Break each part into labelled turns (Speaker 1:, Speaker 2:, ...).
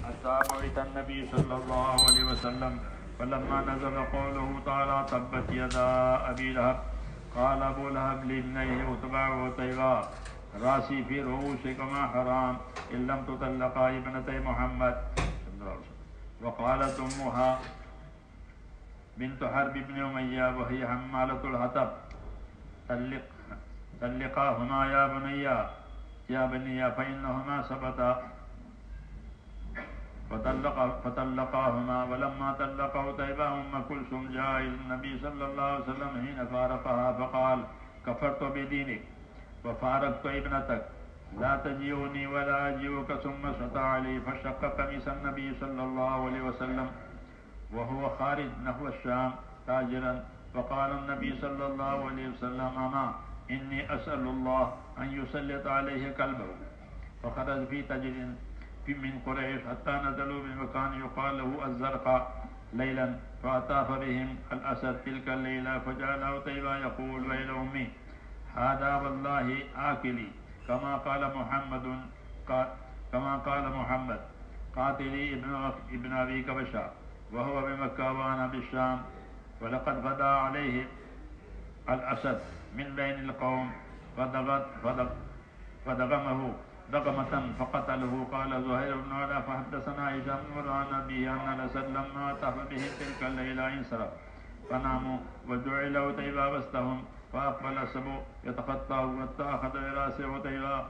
Speaker 1: حتى بعث النبي صلى الله عليه وسلم فلما نزل قوله تعالى تبت يدا أبي لهب قال أبو لهب لابنيه عتبى وعتيبة راسي في رؤوسكما حرام إن لم تطلقا ابنتي محمد. وقالت أمها بنت حرب بن أمية وهي حمالة الحطب طلقاهما يا بني فإنهما سبتا فطلقاهما. ولما طلق عتيبة أم كلثوم جاء إلى النبي صلى الله عليه وسلم حين فارقها فقال كفرت بدينك وفارقت ابنتك لا تجيئني ولا أجيئك. ثم سطع عليه فشق قميص النبي صلى الله عليه وسلم وهو خارج نحو الشام تاجرا. فقال النبي صلى الله عليه وسلم أما إني أسأل الله أن يسلط عليه كلبه. فخرج في تجر من قريش حتى نزلوا بمكان يقال له الزرقاء ليلا فأطاف بهم الأسد تلك الليلة. فجعل عتيبة يقول ويل أمي هذا والله آكلي كما قال محمد قاتلي ابن أبي كبشة وهو بمكة وأنا بالشام. ولقد غدا عليه الأسد من بين القوم فدغمه دغمة فقتله. قال زهير بن علا فحدثنا هشام بن عن أبيه أن الأسد لما طاف بهم تلك الليلة انصرف فناموا وجعل عتيبة وسطهم فأقبل السبع يتخطاه حتى أخذ برأس عتيبة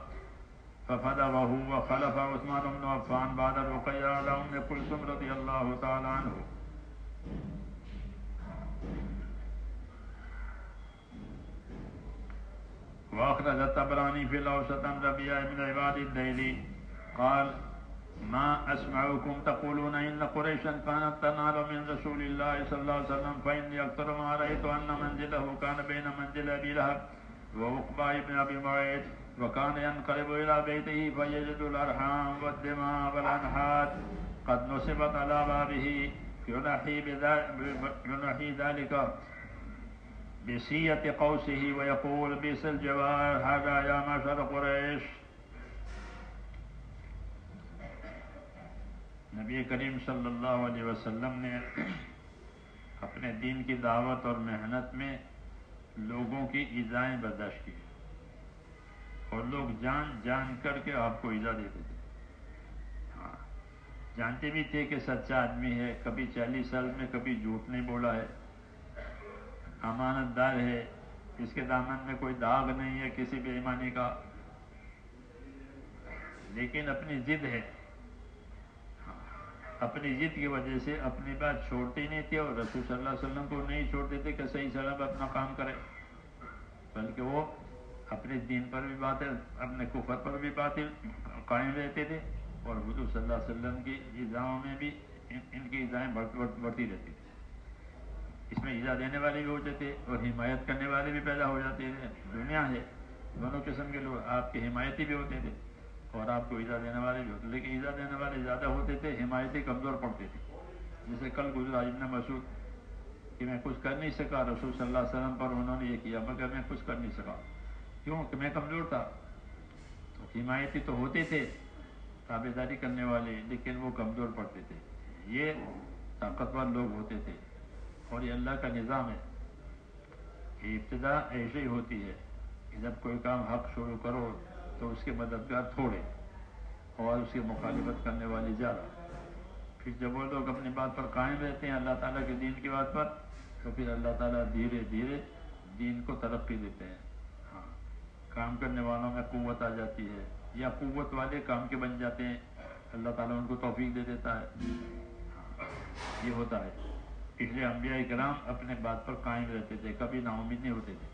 Speaker 1: ففدغه. وخلف عثمان بن عفان بعد رقية على أم كلثوم رضي الله تعالى عنه. وأخرج الطبراني في الأوسط عن ربيعة بن عباد الديلي قال ما أسمعكم تقولون إن قريشا كانت تنال من رسول الله صلى الله عليه وسلم فإني أكثر ما رأيت أن منزله كان بين منزل أبي لهب وعقبة بن أبي معيط وكان ينقلب إلى بيته فيجد الأرحام والدماء والأنحات قد نصبت على بابه ينحي ذلك بسية قوسه ويقول بئس الجوار هذا يا معشر قریش. نبی کریم صلی اللہ علیہ وسلم نے اپنے دین کی دعوت اور محنت میں لوگوں کی ایذائیں برداشت کی اور لوگ جان جان کر کے آپ کو ایذا دیتے تھے. ہاں جانتے بھی تھے کہ سچا آدمی ہے, کبھی 40 سال میں کبھی جھوٹ نہیں بولا ہے, امانت دار ہے, اس کے دامن میں کوئی داغ نہیں ہے کسی بے ایمانی کا, لیکن اپنی ضد ہے. اپنی ضد کی وجہ سے اپنی بات چھوڑتے نہیں تھے اور رسول صلی اللہ علیہ وسلم کو نہیں چھوڑتے تھے کہ صحیح سلام اپنا کام کرے, بلکہ وہ اپنے دین پر بھی باتیں اپنے کفر پر بھی باتیں قائم رہتے تھے اور حضور صلی اللہ علیہ وسلم کی ایذاؤں میں بھی ان کی ایذائیں بڑھتی رہتی تھی. اس میں ایذا دینے والے بھی ہوتے تھے اور حمایت کرنے والے بھی پیدا ہو جاتے تھے. دنیا ہے دونوں قسم کے لوگ, آپ کے حمایتی بھی ہوتے تھے اور آپ کو ایذا دینے والے بھی ہوتے, لیکن ایذا دینے والے زیادہ ہوتے تھے, حمایتی کمزور پڑتے تھے. جیسے کل گزرا ابن مسعود کہ میں کچھ کر نہیں سکا, رسول صلی اللہ علیہ وسلم پر انہوں نے یہ کیا مگر میں کچھ کر نہیں سکا. کیوں کہ میں کمزور تھا. تو حمایتی تو ہوتے تھے تابعداری کرنے والے, لیکن وہ کمزور پڑتے تھے. یہ طاقتور لوگ ہوتے تھے اور یہ اللہ کا نظام ہے کہ ابتدا ایسے ہی ہوتی ہے کہ جب کوئی کام حق شروع کرو تو اس کے مددگار تھوڑے اور اس کی مخالفت کرنے والی زیادہ. پھر جب وہ لوگ اپنی بات پر قائم رہتے ہیں اللہ تعالیٰ کے دین کی بات پر, تو پھر اللہ تعالیٰ دھیرے دھیرے دین کو ترقی دیتے ہیں. ہاں کام کرنے والوں میں قوت آ جاتی ہے یا قوت والے کام کے بن جاتے ہیں, اللہ تعالیٰ ان کو توفیق دے دیتا ہے. یہ ہوتا ہے. اس لیے انبیاء کرام اپنے بات پر قائم رہتے تھے, کبھی نا امید نہیں ہوتے تھے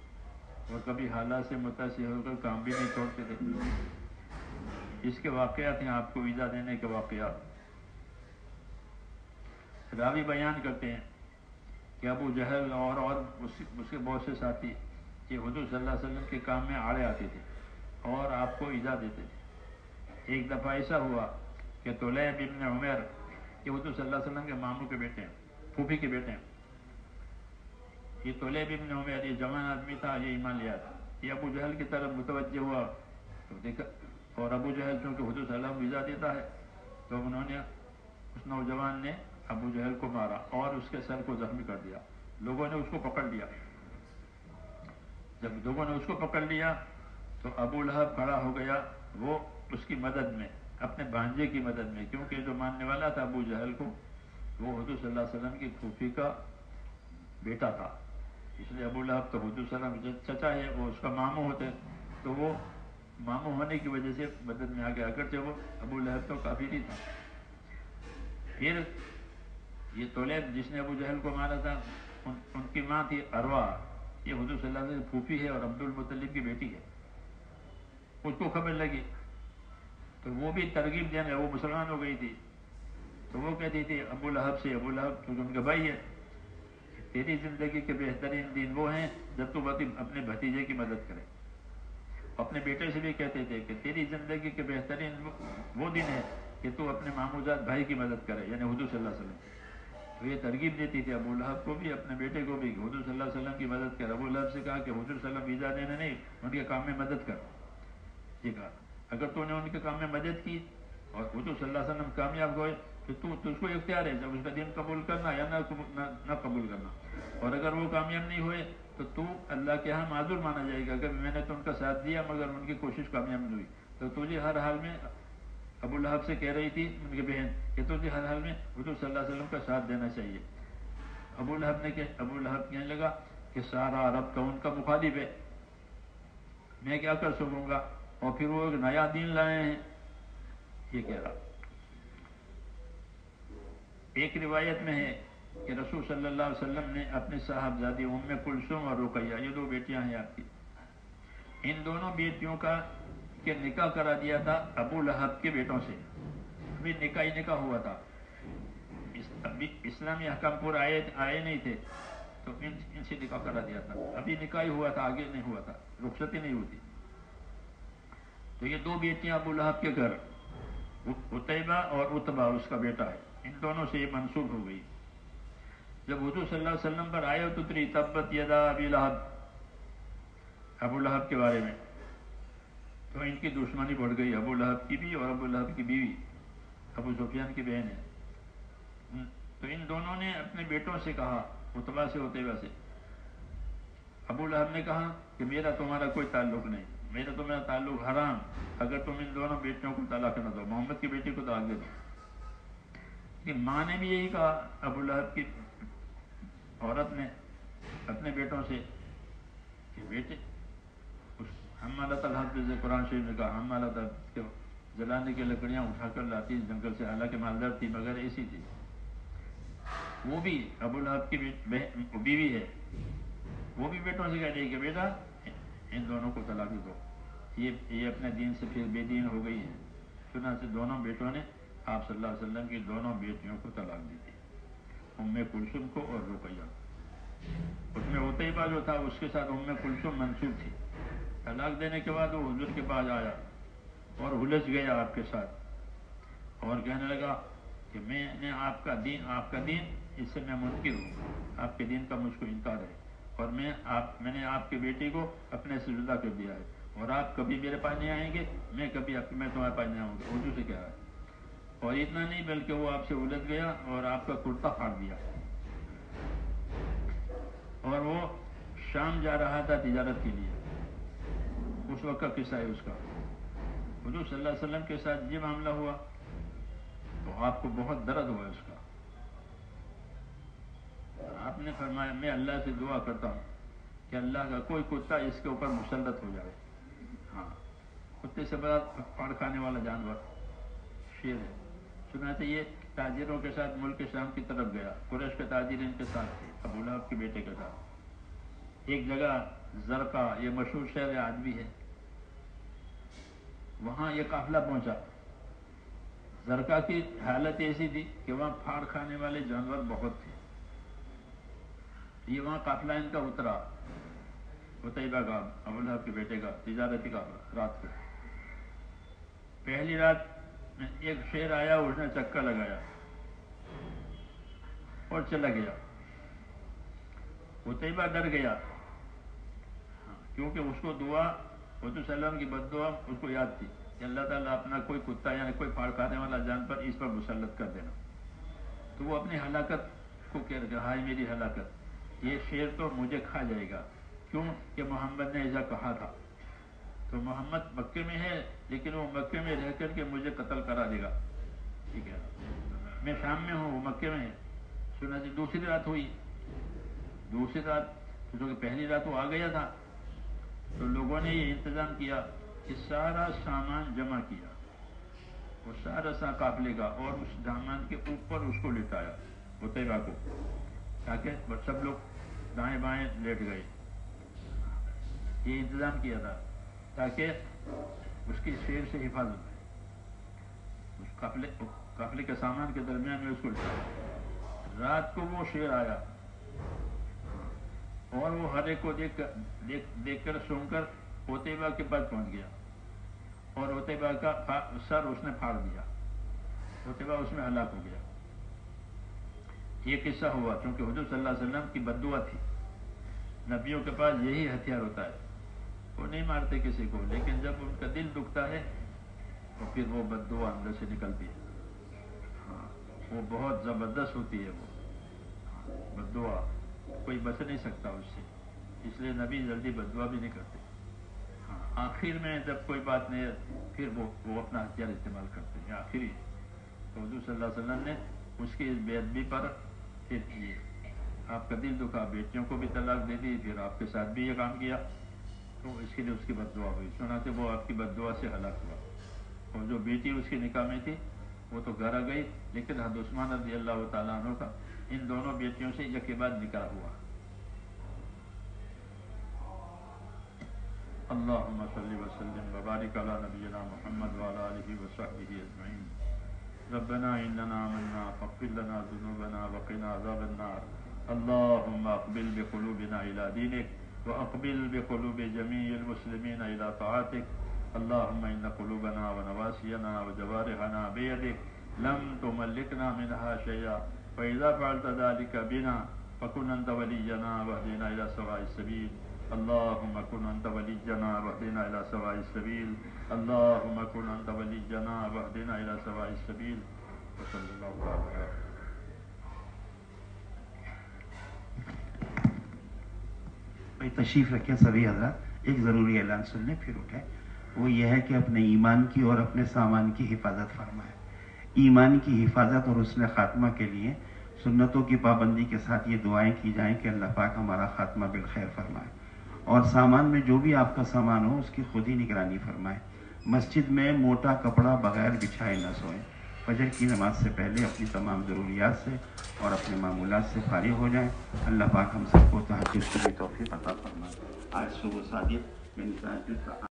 Speaker 1: اور کبھی حالات سے متاثر ہو کر کام بھی نہیں چھوڑتے تھے. اس کے واقعات ہیں آپ کو ایذا دینے کے واقعات. راوی بیان کرتے ہیں کہ ابو جہل اور اس کے بہت سے ساتھی یہ حضور صلی اللہ علیہ وسلم کے کام میں آڑے آتے تھے اور آپ کو ایذا دیتے تھے. ایک دفعہ ایسا ہوا کہ طلیب ابن عمیر کہ حضور صلی اللہ علیہ وسلم کے ماموں کے بیٹے ہیں, پھوپھی کے بیٹے ہیں. یہ طلیب ابن عمیر یہ جوان آدمی تھا, یہ ایمان لیا تھا. یہ ابو جہل کی طرف متوجہ ہوا تو دیکھا, اور ابو جہل چونکہ حضور صلی اللہ علیہ وسلم ایذا دیتا ہے تو انہوں نے اس نوجوان نے ابو جہل کو مارا اور اس کے سر کو زخمی کر دیا. لوگوں نے اس کو پکڑ لیا. جب لوگوں نے اس کو پکڑ لیا تو ابو لہب کھڑا ہو گیا وہ اس کی مدد میں, اپنے بھانجے کی مدد میں, کیونکہ جو ماننے والا تھا ابو جہل کو وہ حضور صلی اللہ علیہ وسلم کی پھوپھی کا بیٹا تھا. اس لیے ابو لہب تو حضور صلی اللہ علیہ وسلم چچا ہے, وہ اس کا ماموں ہوتے, تو وہ ماموں ہونے کی وجہ سے مدد میں آ گیا, اگرچہ وہ ابو لہب تو کافر ہی تھا. پھر یہ طلیب جس نے ابو جہل کو مارا تھا ان کی ماں تھی اروا, یہ حضور صلی اللہ علیہ وسلم کی پھوپھی ہے اور عبد المطلب کی بیٹی ہے. اس کو خبر لگی تو وہ بھی ترغیب دینے, وہ مسلمان ہو گئی تھی, تو وہ کہتی تھی ابو لہب سے, ابو لہب کیونکہ ان کا بھائی ہے, تیری زندگی کے بہترین دن وہ ہیں جب تو اپنے بھتیجے کی مدد کرے. اپنے بیٹے سے بھی کہتے تھے کہ تیری زندگی کے بہترین وہ دن ہے کہ تو اپنے ماموزاد بھائی کی مدد کرے, یعنی حضور صلی اللہ علیہ وسلم. تو یہ ترغیب دیتی تھی ابو لہب کو بھی, اپنے بیٹے کو بھی, حضور صلی اللہ علیہ وسلم کی مدد کر. ابو لہب سے کہا کہ حضور صلی اللہ علیہ وسلم ویزا دینے نہیں, ان کے کام میں مدد کر. یہ کہا اگر تو نے ان کے کام میں مدد کی اور حضور صلی اللہ علیہ وسلم کامیاب ہوئے تو اس کو اختیار ہے جب اس کا دین قبول کرنا یا نہ قبول کرنا. اور اگر وہ کامیاب نہیں ہوئے تو اللہ کے ہاں معذور مانا جائے گا کہ میں نے تو ان کا ساتھ دیا مگر ان کی کوشش کامیاب نہیں ہوئی. تو تجھے ہر حال میں, ابو لہب سے کہہ رہی تھی ان کی بہن, کہ تجھے ہر حال میں حضور صلی اللہ علیہ وسلم کا ساتھ دینا چاہیے. ابو لہب کہنے لگا کہ سارا عرب تو ان کا مخالف ہے, میں کیا کر سکوں گا, اور پھر وہ ایک نیا دین لائے ہیں, یہ کہہ رہا. ایک روایت میں ہے کہ رسول صلی اللہ علیہ وسلم نے اپنے صاحبزادی ام کلثوم اور رقیہ, یہ دو بیٹیاں ہیں آپ کی, ان دونوں بیٹیوں کا کہ نکاح کرا دیا تھا ابو لہب کے بیٹوں سے. ابھی نکاح ہوا تھا, ابھی اسلامی احکام پورے آئے نہیں تھے, تو ان سے نکاح کرا دیا تھا. ابھی نکاح ہوا تھا, آگے نہیں ہوا تھا, رخصتی نہیں ہوتی. تو یہ دو بیٹیاں ابو لہب کے گھر, عتیبہ اور عتبہ اس کا بیٹا ہے, ان دونوں سے یہ منسوب ہو گئی. جب حضور صلی اللہ علیہ وسلم پر آئے تو اتری تبت یدا ابی لہب, ابو لہب کے بارے میں, تو ان کی دشمنی بڑھ گئی, ابو لہب کی بھی اور ابو لہب کی بیوی ابو سفیان کی بہن ہے. تو ان دونوں نے اپنے بیٹوں سے کہا, عتبہ سے عتیبہ سے. ابو لہب نے کہا کہ میرا تمہارا کوئی تعلق نہیں, میرا تمہارا تعلق حرام, اگر تم ان دونوں بیٹیوں کو طلاق نہ دو, محمد کی بیٹی کو طلاق دے دو. کہ ماں نے بھی یہی کہا ابو لہب کی عورت نے اپنے بیٹوں سے کہ بیٹے, حمالۃ الحطب جیسے قرآن شریف نے کہا, حمالۃ کے جلانے کی لکڑیاں اٹھا کر لاتی جنگل سے, حالانکہ مالدار تھی مگر ایسی تھی. وہ بھی ابو لہب کی بیوی ہے, وہ بھی بیٹوں سے کہہ رہی کہ بیٹا ان دونوں کو طلاق دو, یہ اپنے دین سے پھر بے دین ہو گئی ہے. چنانچہ دونوں بیٹوں نے آپ صلی اللہ علیہ وسلم کی دونوں بیٹیوں کو طلاق دی تھی, ام کلثوم کو اور رقیہ. اس میں عتیبہ جو تھا اس کے ساتھ ام کلثوم منسوب تھی. طلاق دینے کے بعد وہ حضور کے پاس آیا اور الجھ گیا آپ کے ساتھ, اور کہنے لگا کہ میں نے آپ کا دین اس سے میں منکر ہوں, آپ کے دین کا مجھ کو انکار ہے, اور میں نے آپ کی بیٹی کو اپنے سے جدا کر دیا ہے, اور آپ کبھی میرے پاس نہیں آئیں گے, میں تمہارے پاس نہیں آؤں گا. اردو سے کہا ہے. اور اتنا نہیں بلکہ وہ آپ سے الجھ گیا اور آپ کا کرتا پھاڑ دیا, اور وہ شام جا رہا تھا تجارت کے لیے. اس وقت کا قصہ ہے اس کا. حضور صلی اللہ علیہ وسلم کے ساتھ یہ معاملہ ہوا تو آپ کو بہت درد ہوا اس کا. آپ نے فرمایا میں اللہ سے دعا کرتا ہوں کہ اللہ کا کوئی کتا اس کے اوپر مسلط ہو جائے. ہاں, کتے سے بڑا پھاڑ کھانے والا جانور شیر ہے. چنانچہ یہ تاجروں کے ساتھ ملک شام کی طرف گیا, قریش کے تاجر ان کے ساتھ تھے, ابو لہب کے بیٹے کے ساتھ. ایک جگہ زرقا, یہ مشہور شہر آدمی ہے, وہاں یہ قافلہ پہنچا. زرقا کی حالت ایسی تھی کہ وہاں پھاڑ کھانے والے جانور بہت تھے. یہ وہاں قافلہ ان کا اترا, عتیبہ کا, ابو لہب کے بیٹے کا, تجارتی قافلہ. رات کو پہلی رات میں ایک شیر آیا, اس نے چکا لگایا اور چلا گیا. عتیبہ ڈر گیا کیونکہ اس کو دعا حضور صلی اللہ علیہ وسلم کی بد دعا اس کو یاد تھی کہ اللہ تعالیٰ اپنا کوئی کتا یعنی کوئی پھاڑ کھانے والا جانور اس پر مسلط کر دینا. تو وہ اپنی ہلاکت کو کہہ رہا ہائے میری ہلاکت، یہ شیر تو مجھے کھا جائے گا، کیوں کہ محمد نے ایسا کہا تھا۔ تو محمد مکے میں ہے لیکن وہ مکے میں رہ کر کے مجھے قتل کرا دے گا، ٹھیک ہے، میں شام میں ہوں وہ مکے میں ہے۔ سنا جی دوسری رات ہوئی، دوسری رات کیونکہ پہلی رات وہ آ گیا تھا، تو لوگوں نے یہ انتظام کیا کہ سارا سامان جمع کیا، وہ سارا قافلے کا، اور اس دامن کے اوپر اس کو لٹایا عتیبہ کو، تاکہ سب لوگ دائیں بائیں لیٹ گئے۔ یہ انتظام کیا تھا تاکہ اس کی شیر سے حفاظت ہے، اس قافلے کے سامان کے درمیان میں اس کو لٹایا۔ رات کو وہ شیر آیا اور وہ ہر ایک کو دیکھ کر سن کر عتیبہ کے پاس پہنچ گیا، اور عتیبہ کا سر اس نے پھاڑ دیا، عتیبہ اس میں ہلاک ہو گیا۔ یہ قصہ ہوا کیونکہ حضور صلی اللہ علیہ وسلم کی بد دعا تھی۔ نبیوں کے پاس یہی ہتھیار ہوتا ہے، وہ نہیں مارتے کسی کو، لیکن جب ان کا دل دکھتا ہے تو پھر وہ بد دعا اندر سے نکلتی ہے، وہ بہت زبردست ہوتی ہے، وہ بد دعا کوئی بچ نہیں سکتا اس سے، اس لیے نبی جلدی بد دعا بھی نہیں کرتے۔ آخر میں جب کوئی بات نہیں ہے پھر وہ اپنا ہتھیار استعمال کرتے ہیں آخری۔ تو حضور صلی اللہ علیہ وسلم نے اس کی اس بے ادبی پر پھر یہ آپ کا دل دکھا، بیٹیوں کو بھی طلاق دے دی، پھر آپ کے ساتھ بھی یہ کام کیا، تو اس کے لیے اس کی بد دعا ہوئی، چنانچہ وہ آپ کی بد دعا سے ہلاک ہوا۔ اور جو بیٹی اس کے نکاح میں تھی وہ تو گھر آ گئی، لیکن حضرت عثمان رضی اللہ تعالیٰ عنہ کا ان دونوں بیٹیوں سے یک کے بعد نکاح ہوا۔ اللہم صلی وسلم وبارک علی نبینا محمد وعلی آلہ وصحبہ اجمعین۔ ربنا اننا آمنا فاغفر لنا ذنوبنا وقنا عذاب النار۔ اللہم اقبل بقلوبنا الى دینک واقبل بقلوب جمیع المسلمین الى طاعتک۔ اللہم ان قلوبنا ونواسینا وجوارحنا بیدک لم تملکنا منها شیئا، فاذا فعلت ذلك بنا فكن انت ولينا واهدنا الى سواء السبيل۔ اللهم كن انت ولينا واهدنا الى سواء السبيل۔ اللهم كن انت ولينا واهدنا الى سواء السبيل۔ وصلى الله تعالى۔
Speaker 2: بھائی تشریف رکھیں سبھی حضرات، ایک ضروری اعلان سن لیں پھر اٹھیں۔ وہ یہ ہے کہ اپنے ایمان کی اور اپنے سامان کی حفاظت فرمائیں۔ ایمان کی حفاظت اور حسن خاتمہ کے لیے سنتوں کی پابندی کے ساتھ یہ دعائیں کی جائیں کہ اللہ پاک ہمارا خاتمہ بالخیر فرمائے، اور سامان میں جو بھی آپ کا سامان ہو اس کی خود ہی نگرانی فرمائیں۔ مسجد میں موٹا کپڑا بغیر بچھائے نہ سوئیں۔ فجر کی نماز سے پہلے اپنی تمام ضروریات سے اور اپنے معمولات سے فارغ ہو جائیں۔ اللہ پاک ہم سب کو تہجد کی توفیق عطا فرمائے۔ آج صبح صادق یعنی تہجد کا